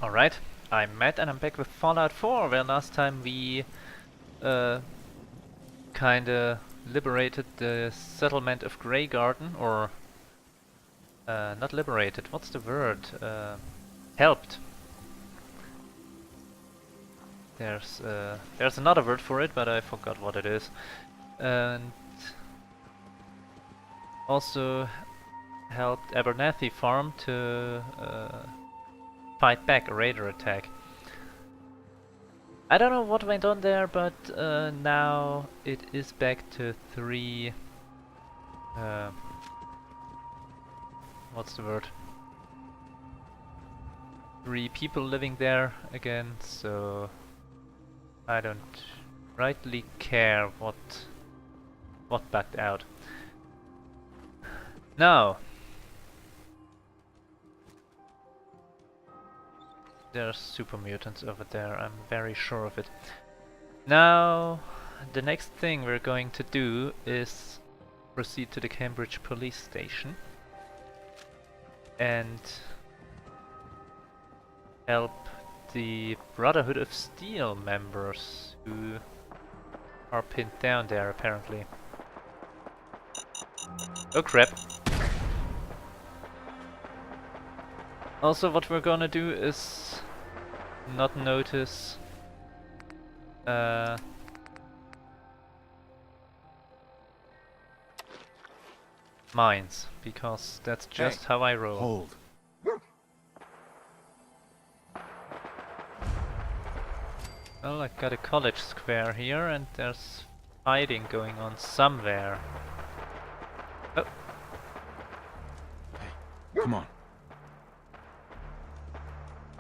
Alright, I'm Matt and I'm back with Fallout 4, where last time we kinda liberated the settlement of Grey Garden, or not liberated, what's the word? Helped. There's another word for it, but I forgot what it is. And also helped Abernathy Farm to fight back a raider attack. I don't know what went on there, but now it is back to 3... what's the word? 3 people living there again, so I don't rightly care what backed out. Now, there's super mutants over there, I'm very sure of it. Now, the next thing we're going to do is proceed to the Cambridge police station and help the Brotherhood of Steel members who are pinned down there apparently. Oh crap. Also, what we're gonna do is not notice mines, because that's just how I roll. Hold. Well, I got a college square here and there's fighting going on somewhere. Oh. Hey, come on.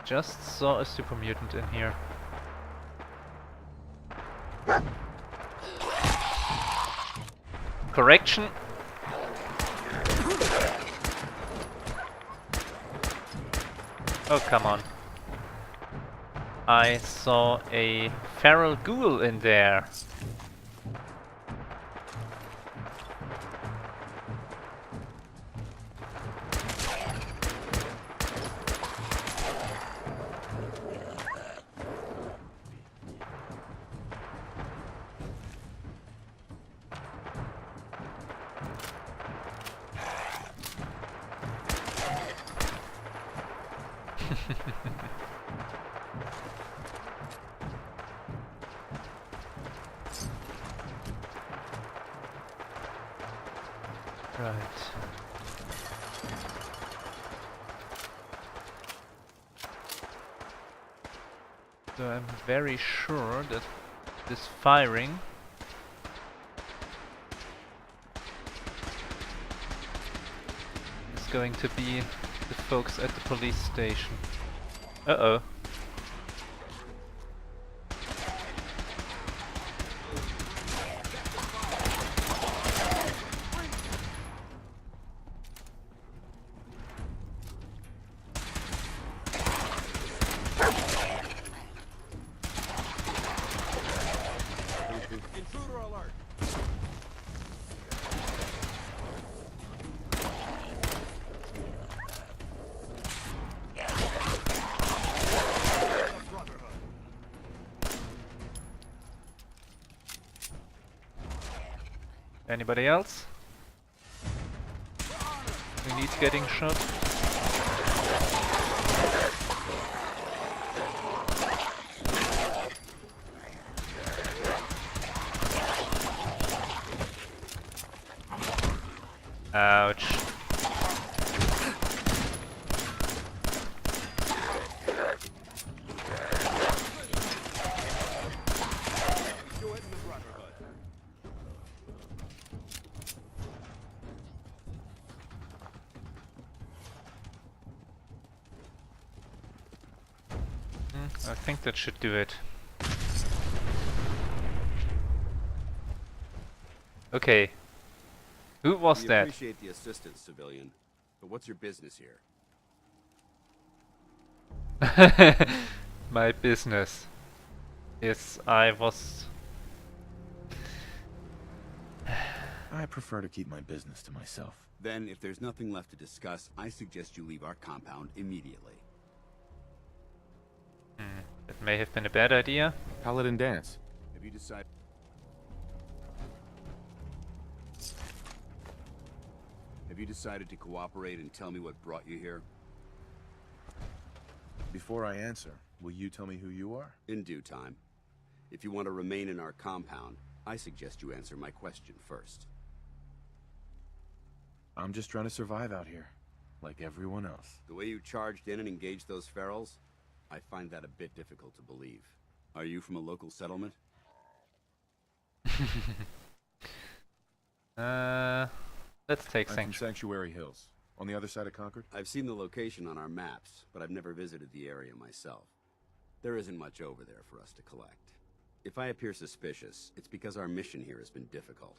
Just saw a super mutant in here. Correction. Oh, come on. I saw a feral ghoul in there. Right. So I'm very sure that this firing is going to be the folks at the police station. Uh-oh. Intruder alert! Anybody else? We need getting shot. Ouch. I think that should do it. Okay. Who was that? We appreciate the assistance, civilian. But what's your business here? My business. Yes, I was... I prefer to keep my business to myself. Then, if there's nothing left to discuss, I suggest you leave our compound immediately. may have been a bad idea. Paladin dance. Have you decided? Have you decided to cooperate and tell me what brought you here? Before I answer, will you tell me who you are? In due time. If you want to remain in our compound, I suggest you answer my question first. I'm just trying to survive out here, like everyone else. The way you charged in and engaged those ferals, I find that a bit difficult to believe. Are you from a local settlement? Let's take I'm from Sanctuary. Sanctuary Hills, on the other side of Concord. I've seen the location on our maps, but I've never visited the area myself. There isn't much over there for us to collect. If I appear suspicious, it's because our mission here has been difficult.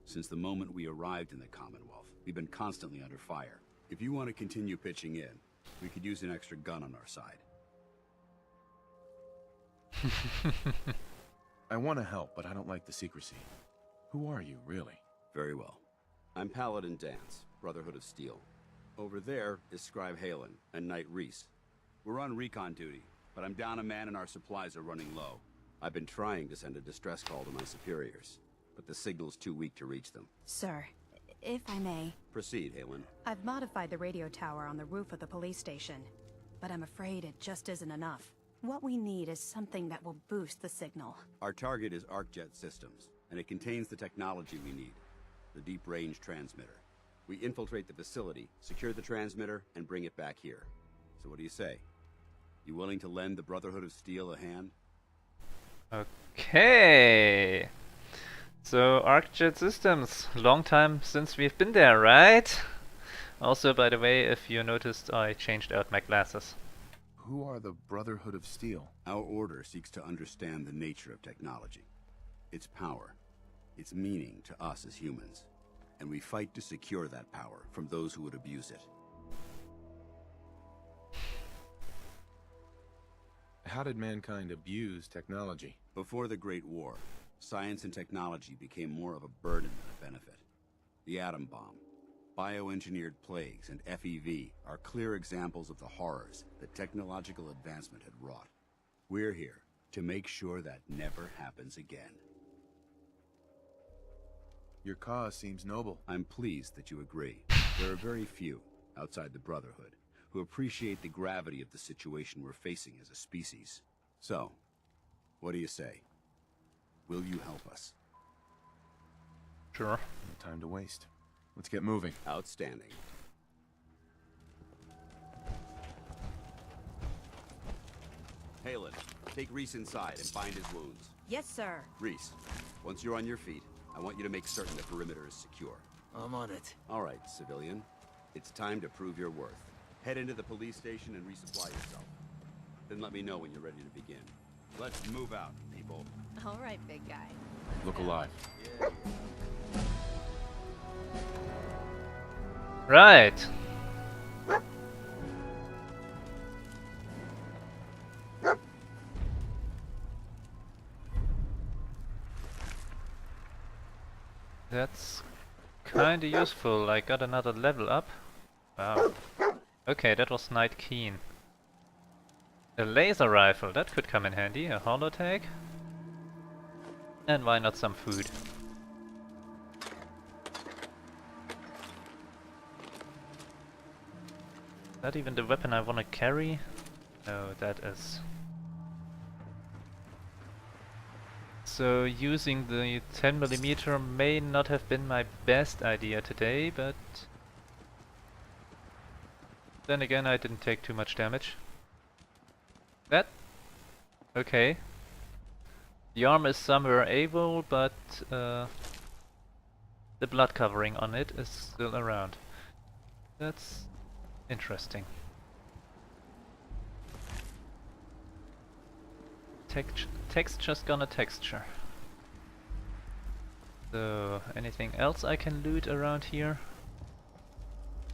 Since the moment we arrived in the Commonwealth, we've been constantly under fire. If you want to continue pitching in, we could use an extra gun on our side. I want to help, but I don't like the secrecy. Who are you, really? Very well. I'm Paladin Dance, Brotherhood of Steel. Over there is Scribe Halen and Knight Reese. We're on recon duty, but I'm down a man and our supplies are running low. I've been trying to send a distress call to my superiors, but the signal's too weak to reach them. Sir, if I may, Proceed, Halen. I've modified the radio tower on the roof of the police station, but I'm afraid it just isn't enough. What we need is something that will boost the signal. Our target is ArcJet Systems, and it contains the technology we need, the deep-range transmitter. We infiltrate the facility, secure the transmitter, and bring it back here. So what do you say? You willing to lend the Brotherhood of Steel a hand? Okay. So ArcJet Systems, long time since we've been there, right? Also, by the way, if you noticed, I changed out my glasses. Who are the Brotherhood of Steel? Our order seeks to understand the nature of technology, its power, its meaning to us as humans, and we fight to secure that power from those who would abuse it. How did mankind abuse technology? Before the Great War, science and technology became more of a burden than a benefit. The atom bomb, bioengineered plagues, and FEV are clear examples of the horrors that technological advancement had wrought. We're here to make sure that never happens again. Your cause seems noble. I'm pleased that you agree. There are very few, outside the Brotherhood, who appreciate the gravity of the situation we're facing as a species. So, what do you say? Will you help us? Sure. No time to waste. Let's get moving. Outstanding. Halen, take Reese inside and bind his wounds. Yes, sir. Reese, once you're on your feet, I want you to make certain the perimeter is secure. I'm on it. All right, civilian. It's time to prove your worth. Head into the police station and resupply yourself. Then let me know when you're ready to begin. Let's move out, people. All right, big guy. Look alive. Right. That's kinda useful. I got another level up. Wow. Okay, that was Night Keen. A laser rifle, that could come in handy. A holotag. And why not some food? Is that even the weapon I want to carry? No, that is. So using the 10mm may not have been my best idea today, but then again I didn't take too much damage. That? Okay. The arm is somewhere able, but the blood covering on it is still around. That's interesting. Texture's gonna texture. So, anything else I can loot around here?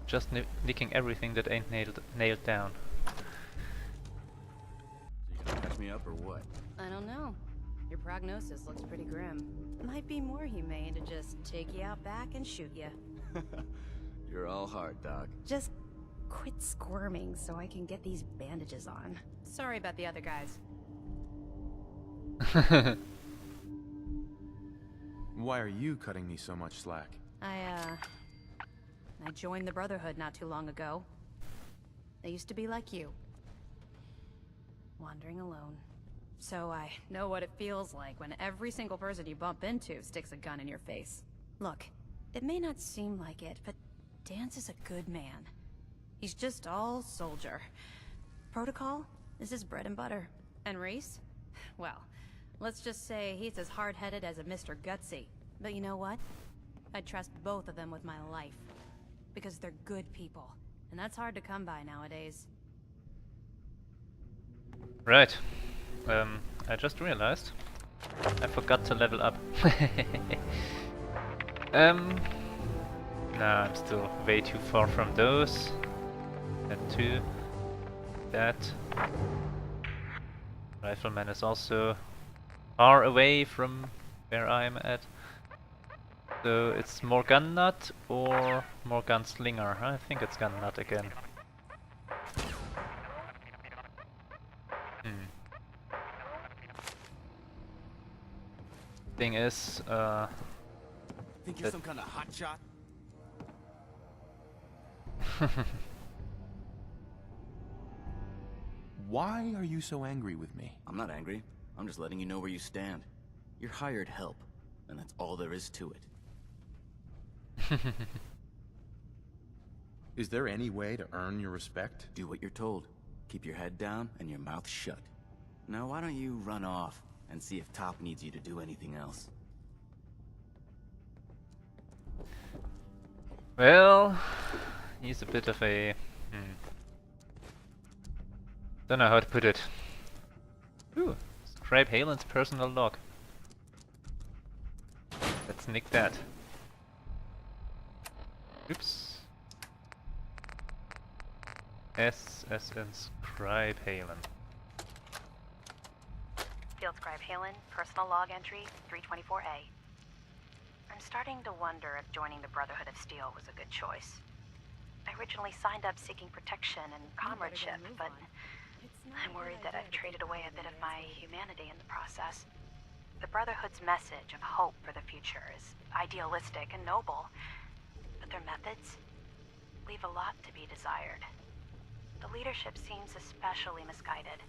Just nicking everything that ain't nailed down. So you gonna catch me up or what? I don't know. Your prognosis looks pretty grim. Might be more humane to just take you out back and shoot you. You're all heart, Doc. Just quit squirming so I can get these bandages on. Sorry about the other guys. Why are you cutting me so much slack? I joined the Brotherhood not too long ago. I used to be like you. Wandering alone. So I know what it feels like when every single person you bump into sticks a gun in your face. Look, it may not seem like it, but Dan's is a good man. He's just all soldier. Protocol is his bread and butter. And Reese? Well, let's just say he's as hard-headed as a Mr. Gutsy. But you know what? I trust both of them with my life. Because they're good people. And that's hard to come by nowadays. Right. I just realized I forgot to level up. Nah, I'm still way too far from those. That too. That. Rifleman is also far away from where I'm at. So it's more gun nut or more gunslinger? I think it's gun nut again. Thing is, Think you're some kind of hotshot? Why are you so angry with me? I'm not angry. I'm just letting you know where you stand. You're hired help, and that's all there is to it. Is there any way to earn your respect? Do what you're told. Keep your head down and your mouth shut. Now why don't you run off and see if Top needs you to do anything else? well, he's a bit of a... Don't know how to put it. Ooh, Scribe Halen's personal log. Let's nick that. Oops. SSN Scribe Halen. Field Scribe Halen, personal log entry 324A. I'm starting to wonder if joining the Brotherhood of Steel was a good choice. I originally signed up seeking protection and comradeship, but I'm worried that I've traded away a bit of my humanity in the process. The Brotherhood's message of hope for the future is idealistic and noble, but their methods leave a lot to be desired. The leadership seems especially misguided.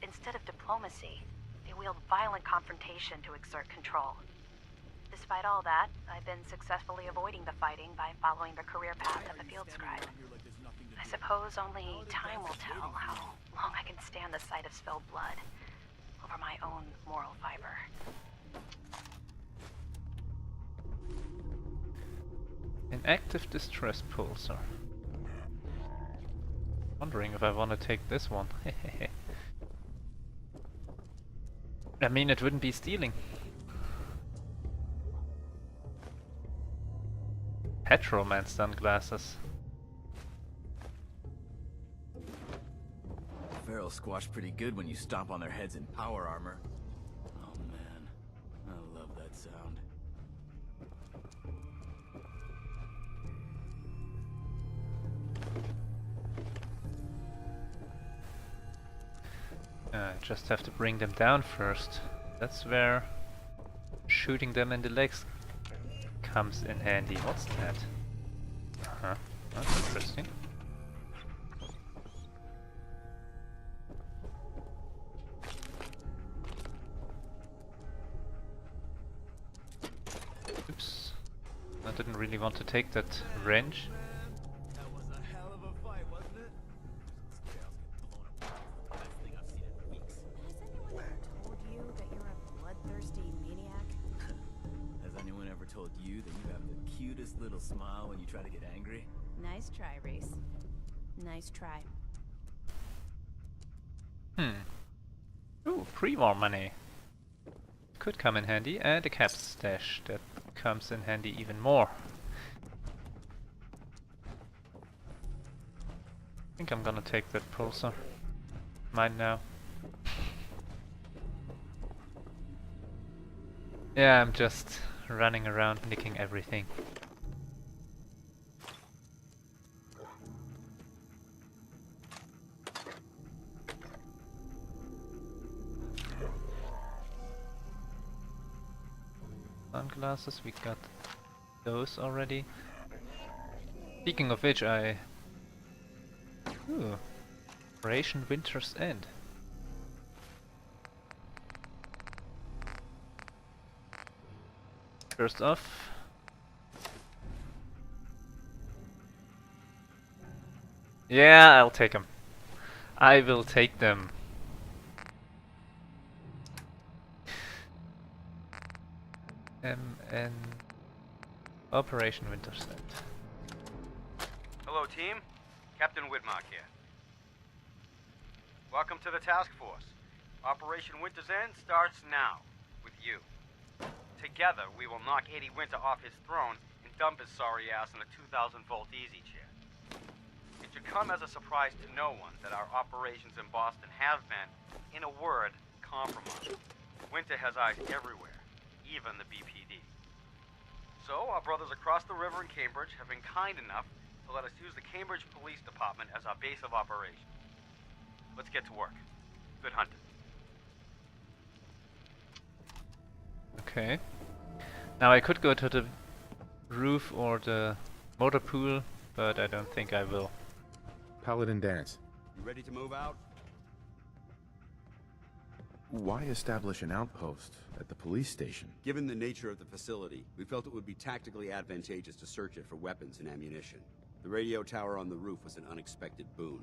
Instead of diplomacy, they wield violent confrontation to exert control. Despite all that, I've been successfully avoiding the fighting by following the career path of a field scribe. I suppose only time will tell how long I can stand the sight of spilled blood over my own moral fiber. An active distress pulsar. Wondering if I want to take this one. I mean, it wouldn't be stealing. Petrolman sunglasses. Ferals squash pretty good when you stomp on their heads in power armor. Oh man, I love that sound. I just have to bring them down first. That's where shooting them in the legs comes in handy. What's that? Uh-huh. That's interesting. Oops. I didn't really want to take that wrench. That was a hell of a fight, wasn't it? Best thing I've seen in weeks. Has anyone ever told you that you're a bloodthirsty maniac? Has anyone ever told you that you have the cutest little smile when you try to get angry? Nice try, Reese. Nice try. Ooh, pre-war money. Could come in handy, and a cap stash that comes in handy even more. I think I'm gonna take that pulsar. Mine now. Yeah, I'm just running around nicking everything. Sunglasses, we got those already. Speaking of which, Ooh. Operation Winter's End. First off... Yeah, I'll take them. I will take them. MN... Operation Winter's End. Hello, team. Captain Whitmark here. Welcome to the task force. Operation Winter's End starts now, with you. Together, we will knock Eddie Winter off his throne and dump his sorry ass in a 2,000-volt easy chair. It should come as a surprise to no one that our operations in Boston have been, in a word, compromised. Winter has eyes everywhere, even the BPD. So, our brothers across the river in Cambridge have been kind enough to let us use the Cambridge Police Department as our base of operations. Let's get to work. Good hunting. Okay. Now I could go to the roof or the motor pool, but I don't think I will. Paladin Dance. You ready to move out? Why establish an outpost at the police station? Given the nature of the facility, we felt it would be tactically advantageous to search it for weapons and ammunition. The radio tower on the roof was an unexpected boon,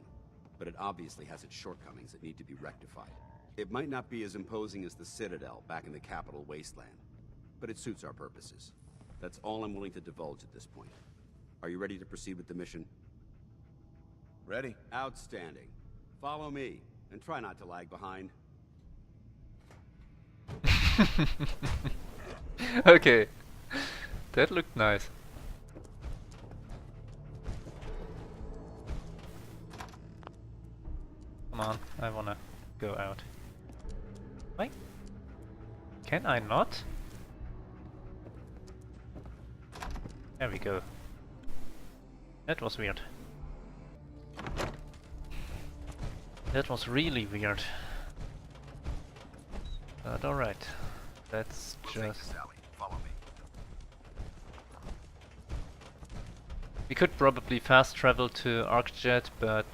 but it obviously has its shortcomings that need to be rectified. It might not be as imposing as the Citadel back in the capital wasteland, but it suits our purposes. That's all I'm willing to divulge at this point. Are you ready to proceed with the mission? Ready. Outstanding. Follow me, and try not to lag behind. Okay. That looked nice. Come on, I wanna go out. Wait. Can I not? There we go. That was weird. That was really weird. But alright. Let's just... Follow me. We could probably fast travel to ArcJet, but...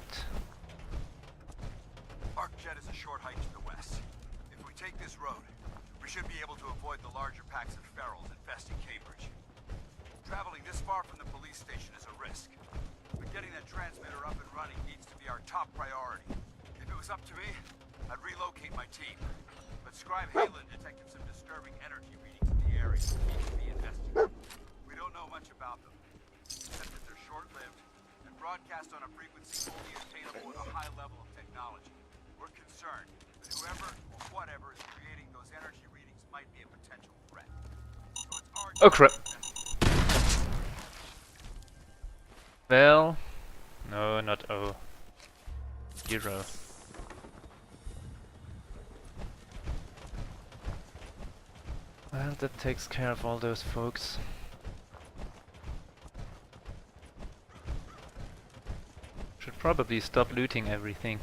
ArcJet is a short hike to the west. If we take this road, we should be able to avoid the larger packs of ferals infesting Cambridge. Traveling this far from the police station is a risk, but getting that transmitter up and running needs to be our top priority. If it was up to me, I'd relocate my team. But Scribe Halen detected some disturbing energy readings in the area that need to be investigated. We don't know much about them, except that they're short-lived and broadcast on a frequency only attainable at a high level of technology. We're concerned that whoever or whatever is creating those energy readings might be a potential threat. So it's our oh crap! Well... No, not O. 0. Well, that takes care of all those folks. Should probably stop looting everything.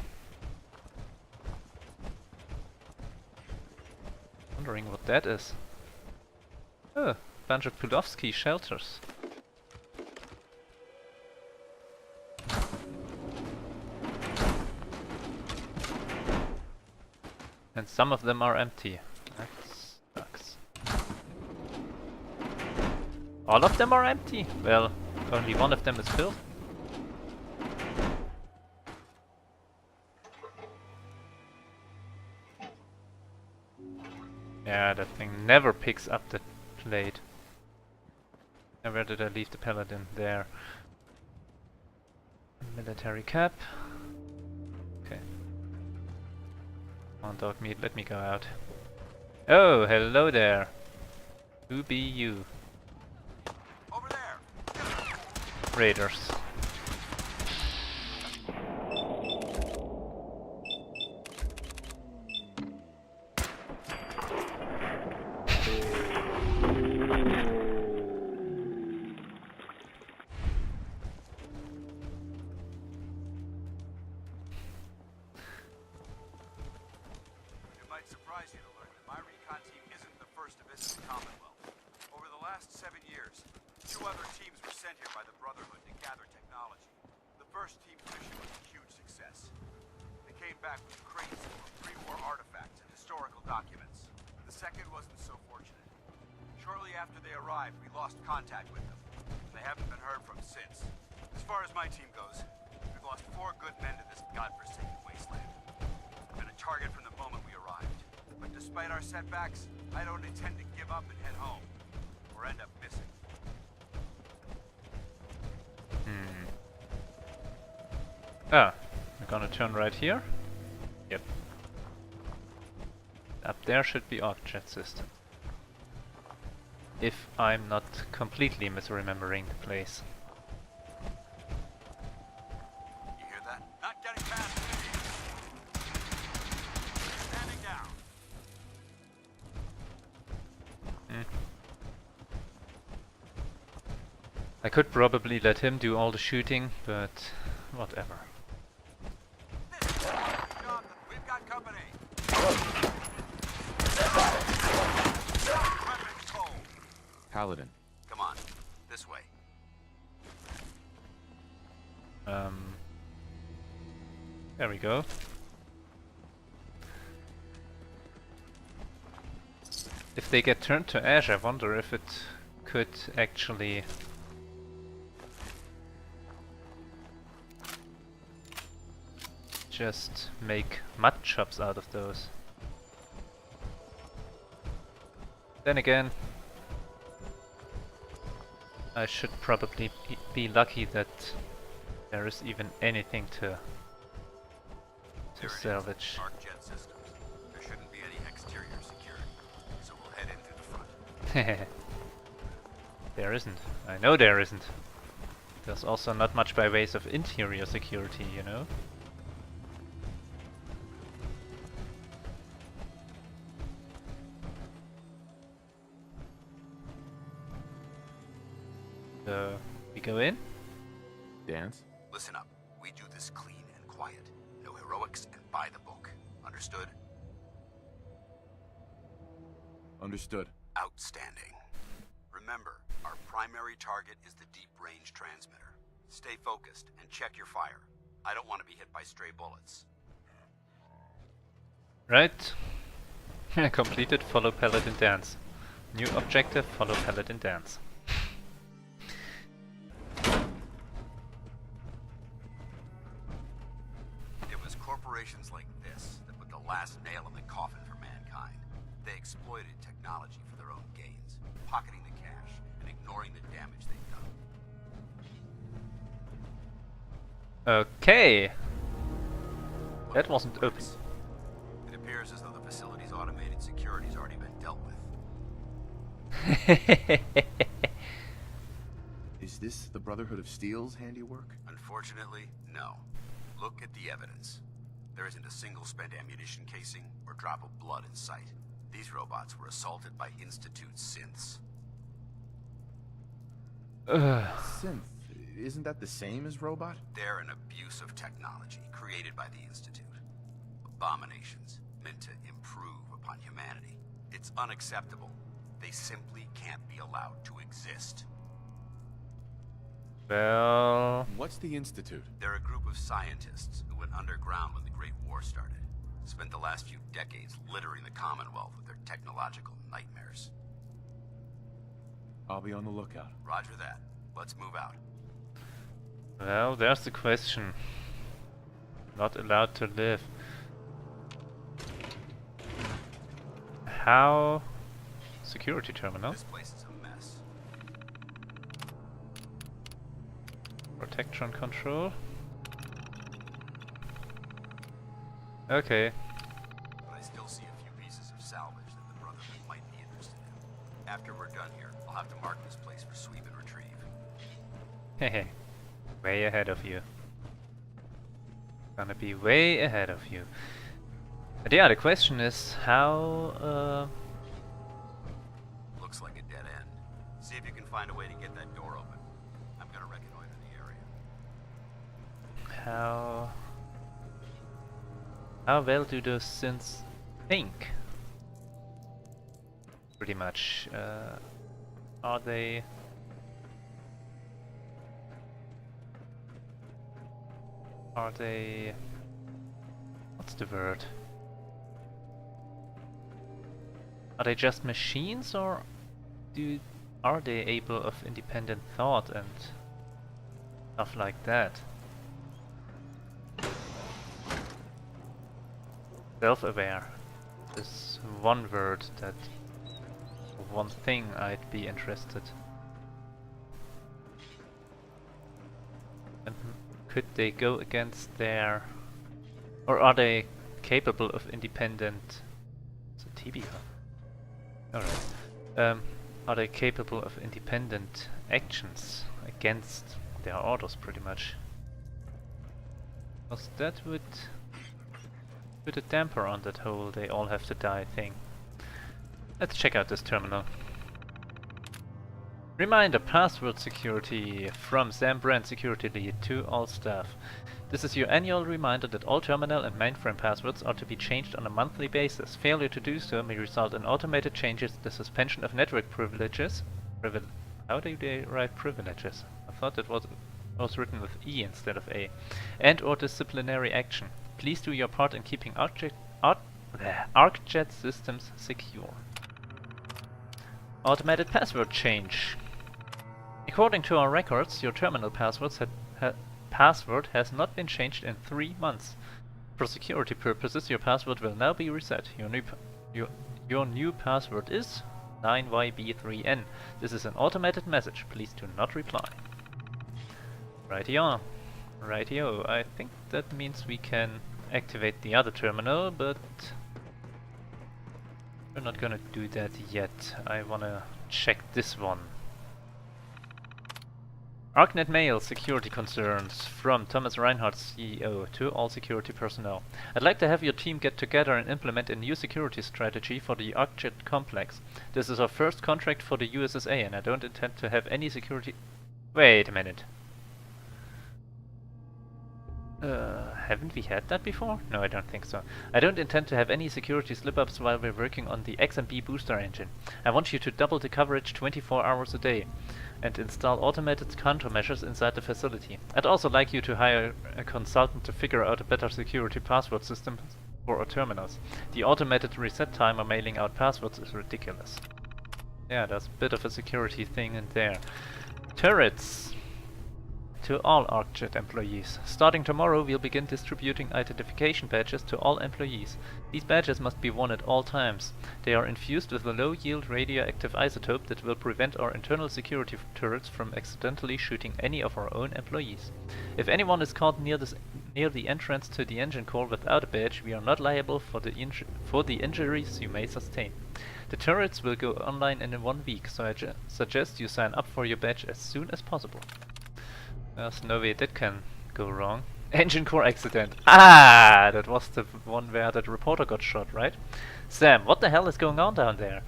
Wondering what that is. Oh, bunch of Pulowski shelters. And some of them are empty. That sucks. All of them are empty? Well, only one of them is filled. Yeah, that thing never picks up the plate. And where did I leave the paladin? There. Military cap. Okay. Come on, dog meat, let me go out. Oh, hello there. Who be you? over there. Raiders. It might surprise you to learn that my recon team isn't the first to visit the Commonwealth. last 7 years, 2 other teams were sent here by the Brotherhood to gather technology. The first team's mission was a huge success. They came back with crates full of pre-war artifacts and historical documents. The second wasn't so fortunate. Shortly after they arrived, we lost contact with them. They haven't been heard from since. As far as my team goes, we've lost 4 good men to this godforsaken wasteland. We've been a target from the moment we arrived. But despite our setbacks, I don't intend to give up and head home, or end up missing. Ah, we're gonna turn right here. Yep. Up there should be object system. If I'm not completely misremembering the place. You hear that? Not getting past me. Standing down. I could probably let him do all the shooting, but whatever. Jonathan, we've got company. Weapons cold. Paladin. Come on, this way. There we go. If they get turned to ash, I wonder if it could actually just make mud chops out of those. Then again, I should probably be lucky that there is even anything to There it is. salvage. Arc jet systems. There shouldn't be any exterior security, so we'll head in through the front. There isn't. I know there isn't. There's also not much by ways of interior security, you know? So, we go in? Dance? Listen up. We do this clean and quiet. No heroics and by the book. Understood? Understood. Outstanding. Remember, our primary target is the deep-range transmitter. Stay focused and check your fire. I don't want to be hit by stray bullets. Right. Completed, follow Paladin dance. New objective, follow Paladin dance. It was corporations like this that put the last nail in the coffin for mankind. They exploited technology for their own gains, pocketing the cash and ignoring the damage they've done. Okay. That Look, wasn't open. It appears as though the facility's automated security's already been dealt with. Is this the Brotherhood of Steel's handiwork? Unfortunately, no. Look at the evidence. There isn't a single spent ammunition casing or drop of blood in sight. These robots were assaulted by Institute synths. Synth. Isn't that the same as robot? They're an abuse of technology created by the Institute. Abominations meant to improve upon humanity. It's unacceptable. They simply can't be allowed to exist. Well... What's the Institute? They're a group of scientists who went underground when the Great War started. Spent the last few decades littering the Commonwealth with their technological nightmares. I'll be on the lookout. Roger that. Let's move out. Well, there's the question. Not allowed to live. How? Security terminal? This place is a mess. Protection control. Okay. But I still see a few pieces of salvage that the Brotherhood might be interested in. After we're done here, I'll have to mark this place for sweep and retrieve. Hehe. Way ahead of you. Gonna be way ahead of you. But yeah, the question is how Looks like a dead end. See if you can find a way to get that door open. I'm gonna reconnoiter the area. how well do those synths think? Pretty much Are they... Are they... What's the word? Are they just machines, or are they able of independent thought and stuff like that? Self-aware is one word that... one thing I'd be interested. And could they go against their... or are they capable of independent... It's a TB. Alright. Are they capable of independent actions against their orders, pretty much? Because that would put a damper on that whole they all have to die thing. Let's check out this terminal. Reminder, password security from Sam Brand, security lead, to all staff. This is your annual reminder that all terminal and mainframe passwords are to be changed on a monthly basis. Failure to do so may result in automated changes, the suspension of network privileges. How do they write privileges? I thought it was written with E instead of A. And or disciplinary action. Please do your part in keeping ArcJet systems secure. Automated password change. According to our records, your terminal passwords password has not been changed in 3 months. For security purposes, your password will now be reset. Your new password is 9YB3N. This is an automated message. Please do not reply. Rightio. Rightio. I think that means we can activate the other terminal, but we're not gonna do that yet. I wanna check this one. ArcNet Mail security concerns from Thomas Reinhardt, CEO, to all security personnel. I'd like to have your team get together and implement a new security strategy for the ArcJet complex. This is our first contract for the USSA, and I don't intend to have any security... Wait a minute. Haven't we had that before? No, I don't think so. I don't intend to have any security slip-ups while we're working on the XMB booster engine. I want you to double the coverage 24 hours a day and install automated countermeasures inside the facility. I'd also like you to hire a consultant to figure out a better security password system for our terminals. The automated reset timer mailing out passwords is ridiculous. Yeah, there's a bit of a security thing in there. Turrets! To all ArcJet employees. Starting tomorrow, we'll begin distributing identification badges to all employees. These badges must be worn at all times. They are infused with a low-yield radioactive isotope that will prevent our internal security turrets from accidentally shooting any of our own employees. If anyone is caught near the entrance to the engine core without a badge, we are not liable for the injuries you may sustain. The turrets will go online in 1 week, so I suggest you sign up for your badge as soon as possible. There's no way that can go wrong. Engine core accident. Ah, that was the one where that reporter got shot, right? Sam, what the hell is going on down there?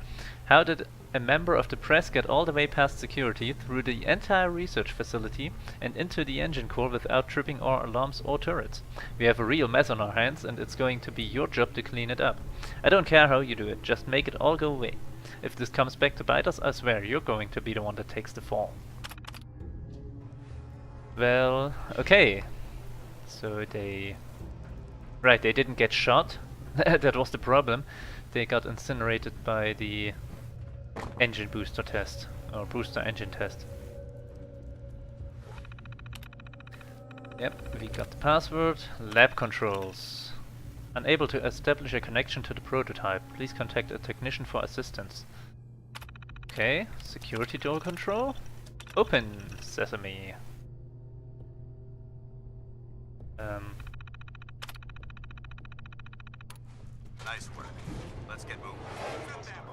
How did a member of the press get all the way past security, through the entire research facility, and into the engine core without tripping our alarms or turrets? We have a real mess on our hands, and it's going to be your job to clean it up. I don't care how you do it, just make it all go away. If this comes back to bite us, I swear you're going to be the one that takes the fall. Well, okay. So they... Right, they didn't get shot. That was the problem. They got incinerated by the engine booster test. Or booster engine test. Yep, we got the password. Lab controls. Unable to establish a connection to the prototype. Please contact a technician for assistance. Okay, security door control. Open sesame. Nice work. Let's get moving.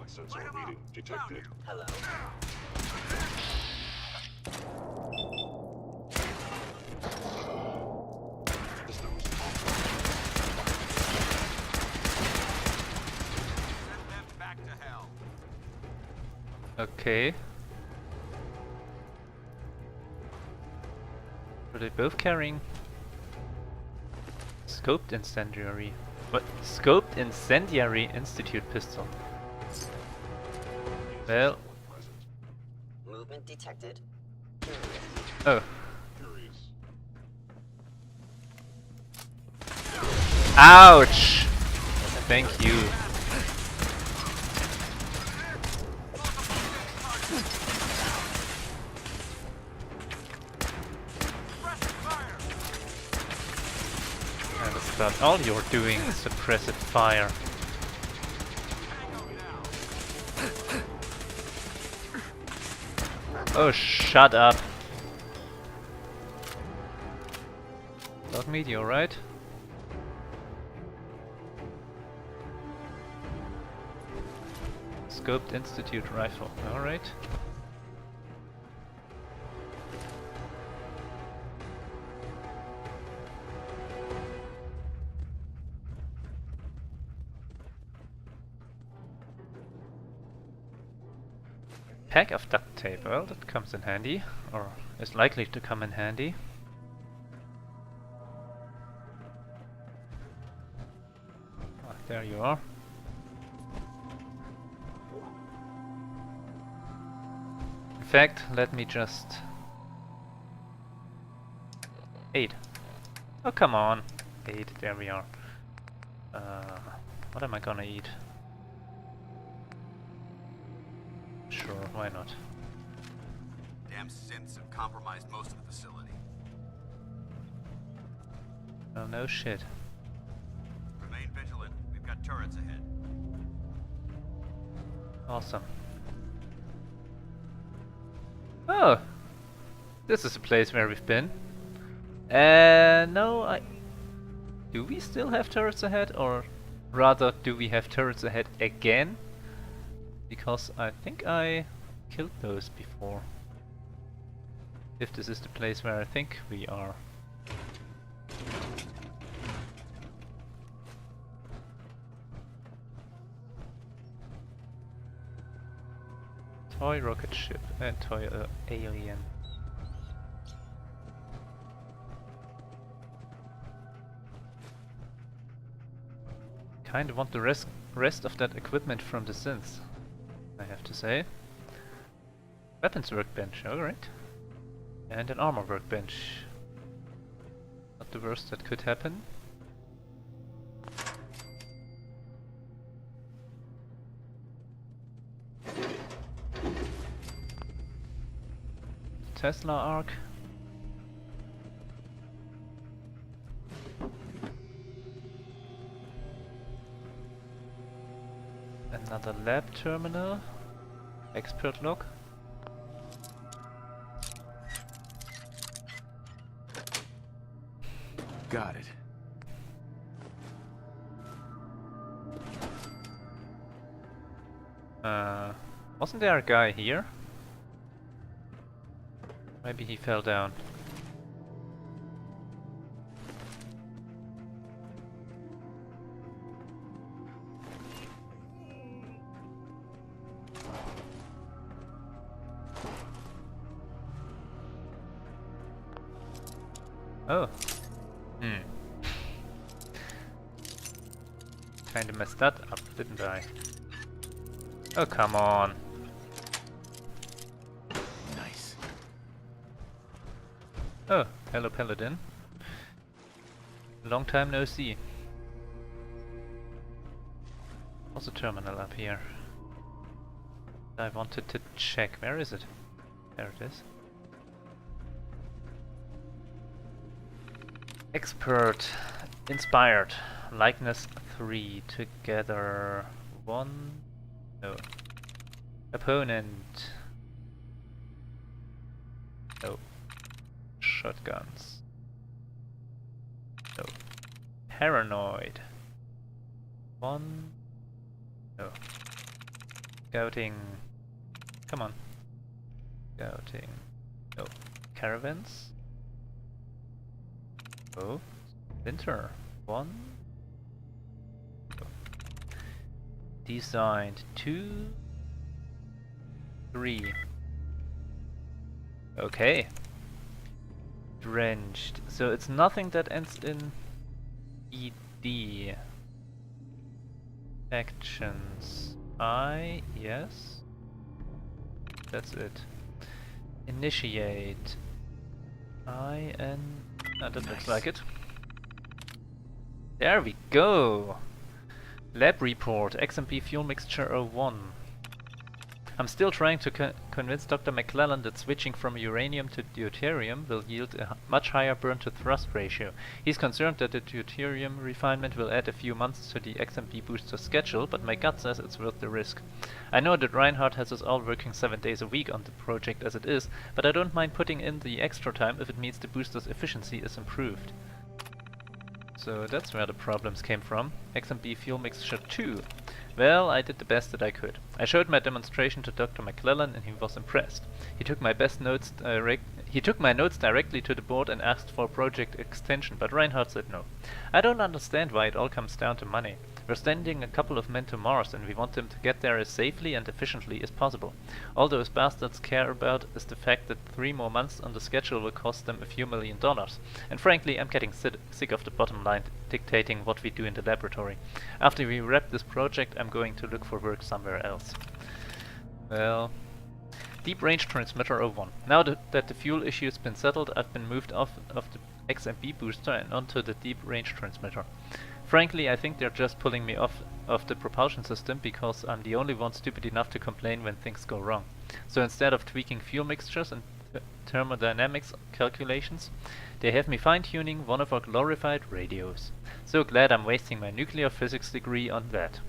Sensor reading detected. Hello. Systems Send them back to hell. Okay. Are they both carrying scoped incendiary? What? Scoped incendiary institute pistol. Well, movement detected. Oh. Curious. Ouch! Thank you. That's about all you're doing, suppressive fire. Oh, shut up. Dog meat, you alright? Scoped Institute rifle, alright. Pack of duct tape, well that comes in handy, or is likely to come in handy. Ah, there you are. In fact, let me just... 8. Oh come on! 8, there we are. What am I gonna eat? Sure, why not? Damn synths have compromised most of the facility. Oh no shit. Remain vigilant. We've got turrets ahead. Awesome. Oh! This is a place where we've been. No, do we still have turrets ahead? Or rather, do we have turrets ahead again? Because I think I killed those before. If this is the place where I think we are. Toy rocket ship and toy alien. Kinda want the rest of that equipment from the synths, I have to say. Weapons workbench, alright. And an armor workbench. Not the worst that could happen. Tesla arc. Another lab terminal. Expert log. Got it. Wasn't there a guy here? Maybe he fell down. Oh. Kinda messed that up, didn't I? Oh, come on. Nice. Oh, hello Paladin. Long time no see. What's a terminal up here? I wanted to check. Where is it? There it is. Expert. Inspired. Likeness 3. Together. 1. No. Opponent. No. Shotguns. No. Paranoid. 1. No. Scouting. Come on. Scouting. No. Caravans. Oh. Winter. 1. No. Designed. 2. 3. Okay. Drenched. So it's nothing that ends in ED. Actions. Yes. That's it. Initiate. That looks like it. There we go! Lab report, XMP fuel mixture 01. I'm still trying to convince Dr. McClellan that switching from uranium to deuterium will yield a much higher burn-to-thrust ratio. He's concerned that the deuterium refinement will add a few months to the XMP booster schedule, but my gut says it's worth the risk. I know that Reinhardt has us all working 7 days a week on the project as it is, but I don't mind putting in the extra time if it means the booster's efficiency is improved. So that's where the problems came from. XMP fuel mixture 2. Well, I did the best that I could. I showed my demonstration to Dr. McClellan and he was impressed. He took my notes directly to the board and asked for a project extension, but Reinhardt said no. I don't understand why it all comes down to money. We're sending a couple of men to Mars and we want them to get there as safely and efficiently as possible. All those bastards care about is the fact that 3 more months on the schedule will cost them a few $1,000,000. And frankly, I'm getting sick of the bottom line dictating what we do in the laboratory. After we wrap this project, I'm going to look for work somewhere else. Well, Deep Range Transmitter 01. Now that the fuel issue has been settled, I've been moved off of the XMP booster and onto the Deep Range Transmitter. Frankly, I think they're just pulling me off of the propulsion system because I'm the only one stupid enough to complain when things go wrong. So instead of tweaking fuel mixtures and thermodynamics calculations, they have me fine-tuning one of our glorified radios. So glad I'm wasting my nuclear physics degree on that.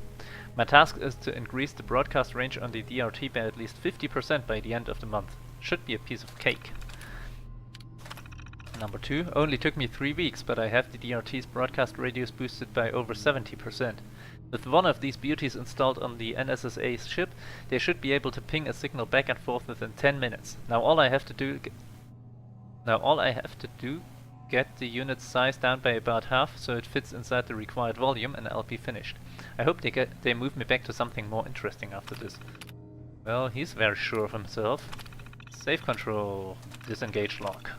My task is to increase the broadcast range on the DRT by at least 50% by the end of the month. Should be a piece of cake. Number 2, only took me 3 weeks, but I have the DRT's broadcast radius boosted by over 70%. With one of these beauties installed on the NSSA ship, they should be able to ping a signal back and forth within 10 minutes. Now all I have to do, get the unit's size down by about half so it fits inside the required volume and I'll be finished. I hope they move me back to something more interesting after this. Well, he's very sure of himself. Safe control, disengage lock.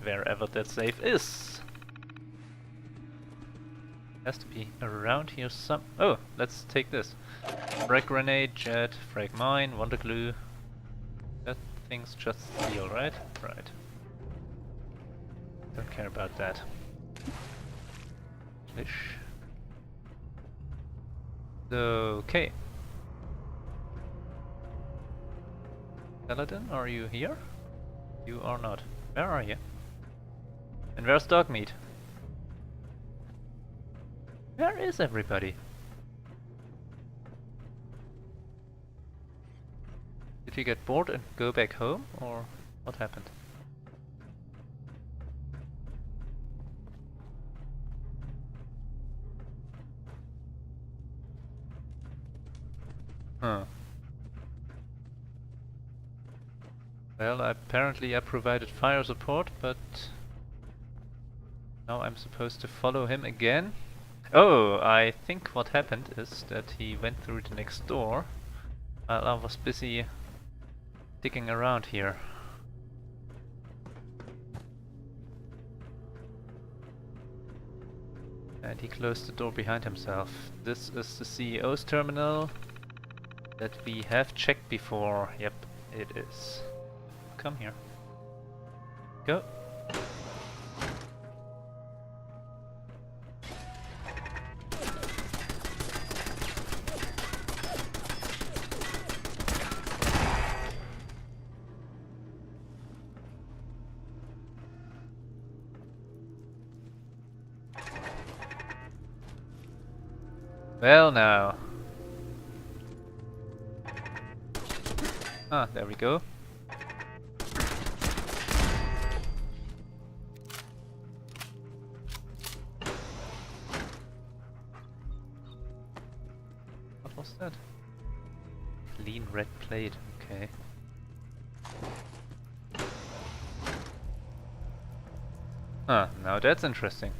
Wherever that safe is. Has to be around here some... Oh, let's take this. Frag grenade, jet, frag mine, wonder glue. That thing's just steel, right? Right. Don't care about that. Fish. Okay. Paladin, are you here? You are not. Where are you? And where's Dogmeat? Where is everybody? Did you get bored and go back home, or what happened? Huh. Well, apparently I provided fire support, but now I'm supposed to follow him again. Oh, I think what happened is that he went through the next door while I was busy digging around here. And he closed the door behind himself. This is the CEO's terminal that we have checked before. Yep, it is. Come here. Go. Well now. Ah, there we go. What was that? Clean red plate, okay. Ah, now that's interesting.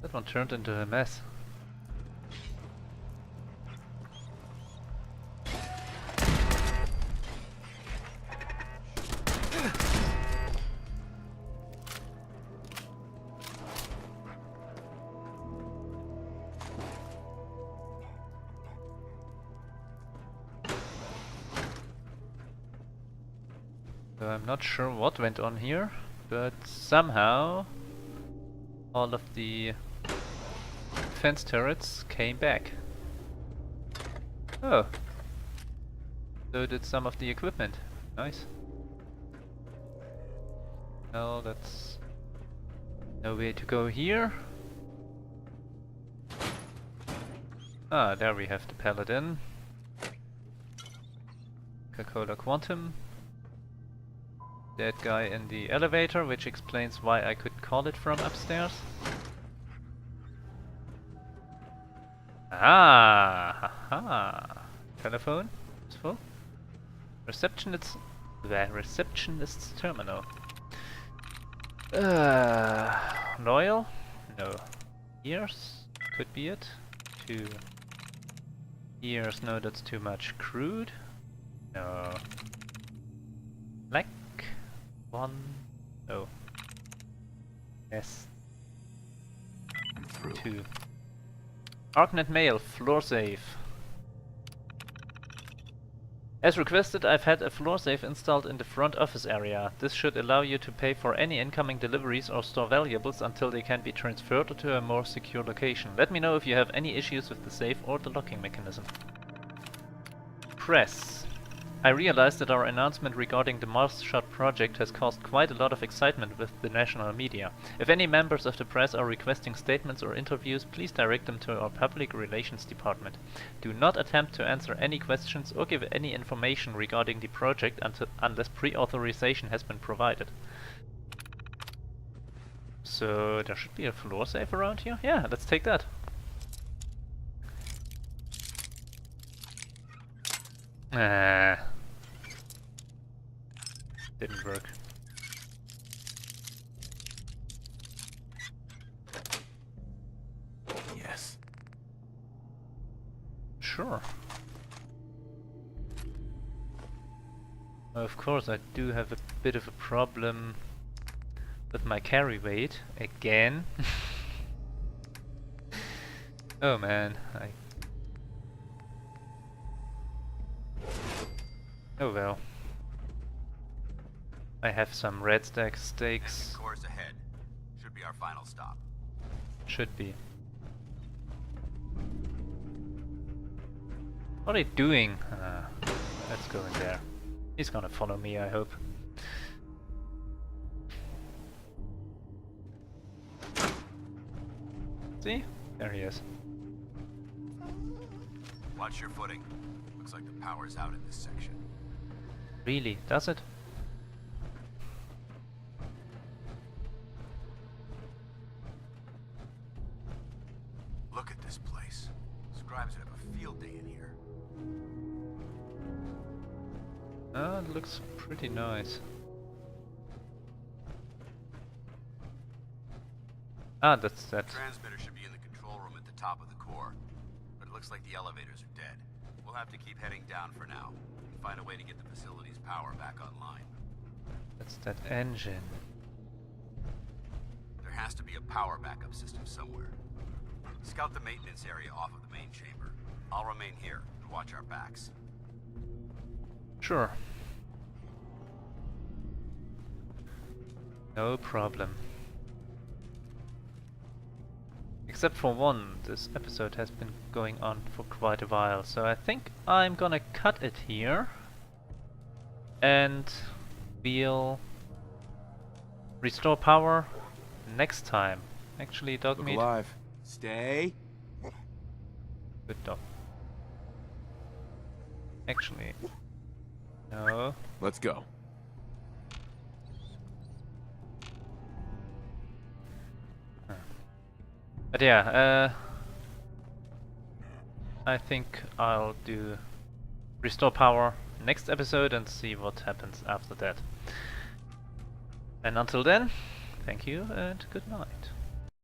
That one turned into a mess. So I'm not sure what went on here, but somehow all of the defense turrets came back. Oh. So did some of the equipment. Nice. Well, that's no way to go here. Ah, there we have the Paladin. Coca-Cola Quantum. That guy in the elevator, which explains why I couldn't call it from upstairs. Ah, haha. Telephone, useful. Receptionist's terminal. Loyal? No. Years? Could be it. 2 years, no, that's too much. Crude? No. Black? 1? No. Yes. 2. Arknet Mail, floor safe. As requested, I've had a floor safe installed in the front office area. This should allow you to pay for any incoming deliveries or store valuables until they can be transferred to a more secure location. Let me know if you have any issues with the safe or the locking mechanism. Press. I realized that our announcement regarding the Mars Shot project has caused quite a lot of excitement with the national media. If any members of the press are requesting statements or interviews, please direct them to our public relations department. Do not attempt to answer any questions or give any information regarding the project unless pre-authorization has been provided. So there should be a floor safe around here? Yeah, let's take that. Didn't work. Yes. Sure. Of course, I do have a bit of a problem with my carry weight again. Oh man, oh well. I have some red stack steaks. Course ahead. Should be our final stop. Should be. What are they doing? Let's go in there. He's gonna follow me, I hope. See? There he is. Watch your footing. Looks like the power's out in this section. Really? Does it? Look at this place. Scribes would have a field day in here. Oh, it looks pretty nice. Ah, that's that. The transmitter should be in the control room at the top of the core, but it looks like the elevators are dead. We'll have to keep heading down for now and find a way to get the facility's power back online. That's that engine. There has to be a power backup system somewhere. Scout the maintenance area off of the main chamber. I'll remain here and watch our backs. Sure. No problem. Except for one, this episode has been going on for quite a while, so I think I'm gonna cut it here. And we'll restore power next time. Actually, dog meat. Alive. Stay. Good dog. Actually, no. Let's go. But yeah, I think I'll do restore power next episode and see what happens after that. And until then, thank you and good night.